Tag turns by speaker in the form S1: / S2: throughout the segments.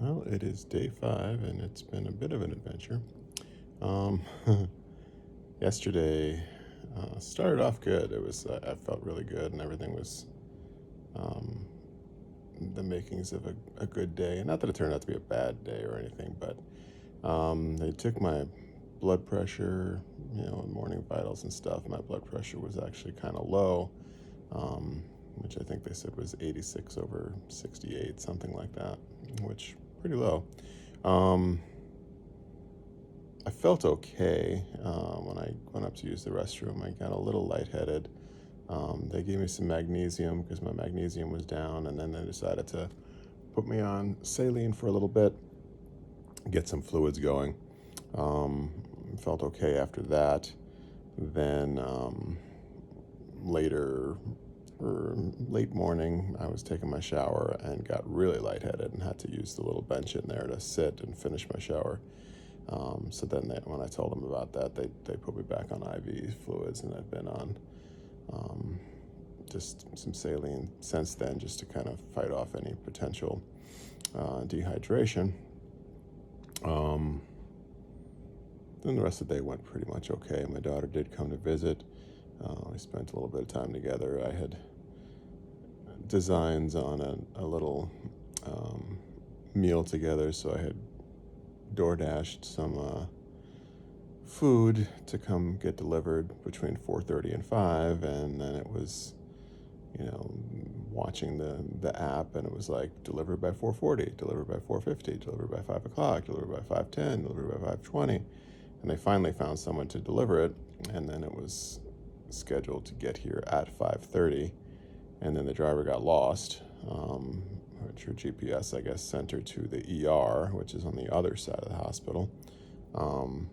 S1: Well, it is day 5, and it's been a bit of an adventure. Um, Yesterday started off good. I felt really good, and everything was um, the makings of a good day. Not that it turned out to be a bad day or anything, but they took my blood pressure, and morning vitals and stuff. My blood pressure was actually kind of low, um, which I think they said was 86 over 68, something like that, which pretty low. Um, I felt okay when I went up to use the restroom. I got a little lightheaded. They gave me some magnesium because my magnesium was down, and then they decided to put me on saline for a little bit, get some fluids going. Um, Felt okay after that. Then later, or late morning, I was taking my shower and got really lightheaded and had to use the little bench in there to sit and finish my shower. So then when I told them about that, they put me back on IV fluids, and I've been on um, just some saline since then, just to kind of fight off any potential dehydration. Um, then the rest of the day went pretty much okay. My daughter did come to visit. We spent a little bit of time together. I had designs on a little meal together, so I had DoorDashed some food to come get delivered between 4:30 and 5, and then it was, watching the app, and it was like delivered by 4:40, delivered by 4:50, delivered by 5 o'clock, delivered by 5:10, delivered by 5:20, and they finally found someone to deliver it, and then it was scheduled to get here at 5:30, and then the driver got lost, which her GPS, I guess, sent her to the ER, which is on the other side of the hospital. Um,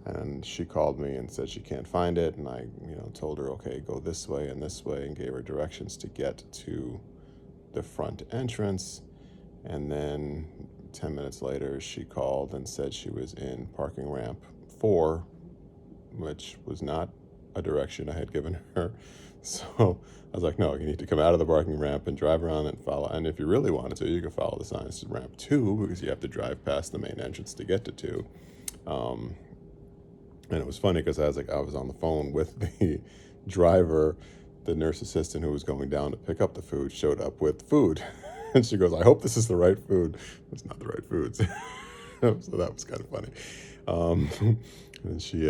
S1: and she called me and said she can't find it, and I told her, okay, go this way, and gave her directions to get to the front entrance. And then 10 minutes later she called and said she was in parking ramp 4, which was not a direction I had given her. So I was like, no, you need to come out of the parking ramp and drive around and follow, and if you really wanted to, you could follow the signs to ramp 2, because you have to drive past the main entrance to get to 2. And it was funny because I was on the phone with the driver. The nurse assistant who was going down to pick up the food showed up with food. And she goes, I hope this is the right food. It's not the right foods. So that was kind of funny. And she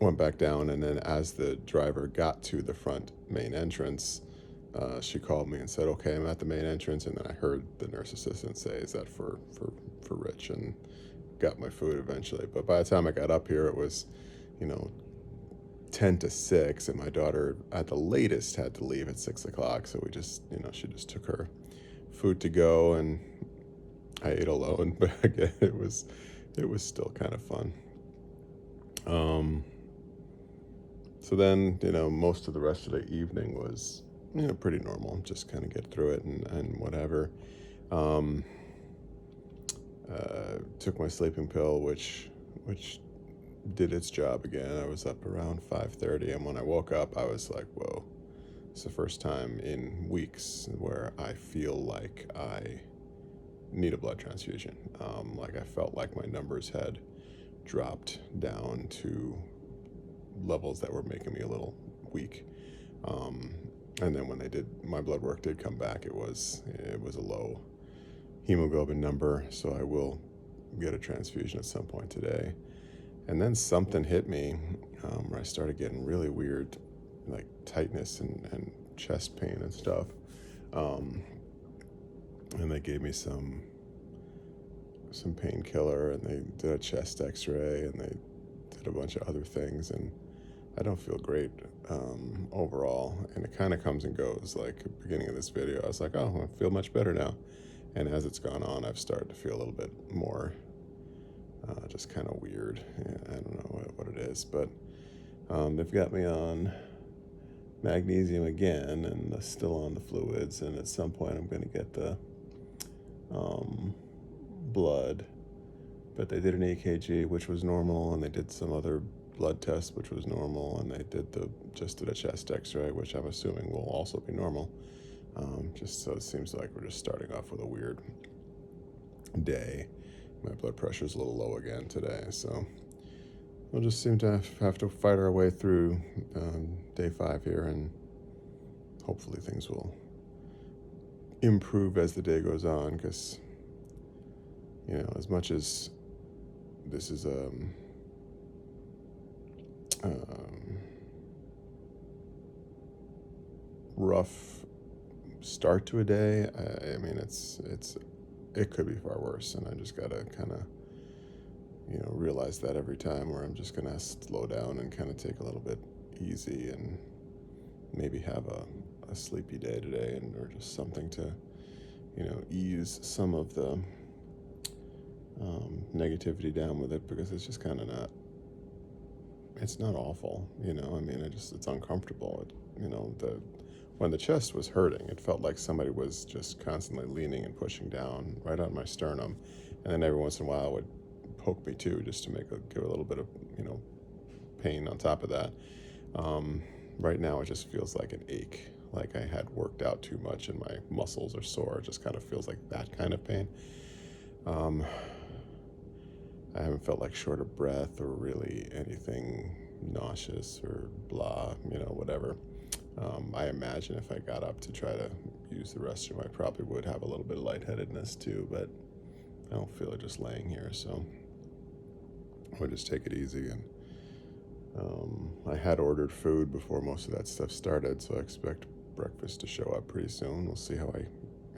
S1: went back down, and then as the driver got to the front main entrance, she called me and said, okay, I'm at the main entrance. And then I heard the nurse assistant say, is that for Rich? And got my food eventually. But by the time I got up here, it was, you know, 10 to 6, and my daughter at the latest had to leave at 6 o'clock. So we just, she just took her food to go, and I ate alone. But again, it was still kind of fun. So then, most of the rest of the evening was, pretty normal. Just kind of get through it and whatever. Took my sleeping pill, which did its job again. I was up around 5:30, and when I woke up, I was like, whoa. It's the first time in weeks where I feel like I need a blood transfusion. Like I felt like my numbers had dropped down to levels that were making me a little weak. And then when my blood work did come back, it was a low hemoglobin number, so I will get a transfusion at some point today. And then something hit me where I started getting really weird, like tightness and chest pain and stuff. And they gave me some painkiller, and they did a chest x-ray, and they did a bunch of other things, and I don't feel great overall. And it kind of comes and goes. Like at the beginning of this video, I was like, oh, I feel much better now. And as it's gone on, I've started to feel a little bit more just kind of weird. Yeah, I don't know what it is, but they've got me on magnesium again, and still on the fluids. And at some point, I'm going to get the blood. But they did an EKG, which was normal, and they did some other blood test, which was normal, and they just did a chest X-ray, which I'm assuming will also be normal. Just so it seems like we're just starting off with a weird day. My blood pressure's a little low again today, so we'll just seem to have to fight our way through day 5 here, and hopefully things will improve as the day goes on, because, as much as this is rough start to a day, I mean, it could be far worse, and I just gotta kind of, realize that every time, where I'm just gonna slow down and kind of take a little bit easy, and maybe have a sleepy day today, or just something to, ease some of the negativity down with it, because it's just kind of not, it's not awful, I mean, it's uncomfortable. When the chest was hurting, it felt like somebody was just constantly leaning and pushing down right on my sternum, and then every once in a while it would poke me too, just to give a little bit of, pain on top of that. Right now it just feels like an ache, like I had worked out too much and my muscles are sore. It just kind of feels like that kind of pain. I haven't felt like short of breath or really anything nauseous or blah, whatever. I imagine if I got up to try to use the restroom, I probably would have a little bit of lightheadedness too, but I don't feel it just laying here, so I'll just take it easy. And I had ordered food before most of that stuff started, so I expect breakfast to show up pretty soon. We'll see how I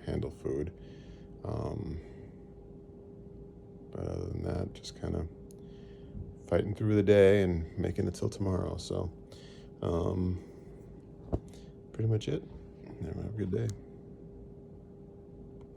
S1: handle food. But other than that, just kind of fighting through the day and making it till tomorrow. So pretty much it. Have a good day.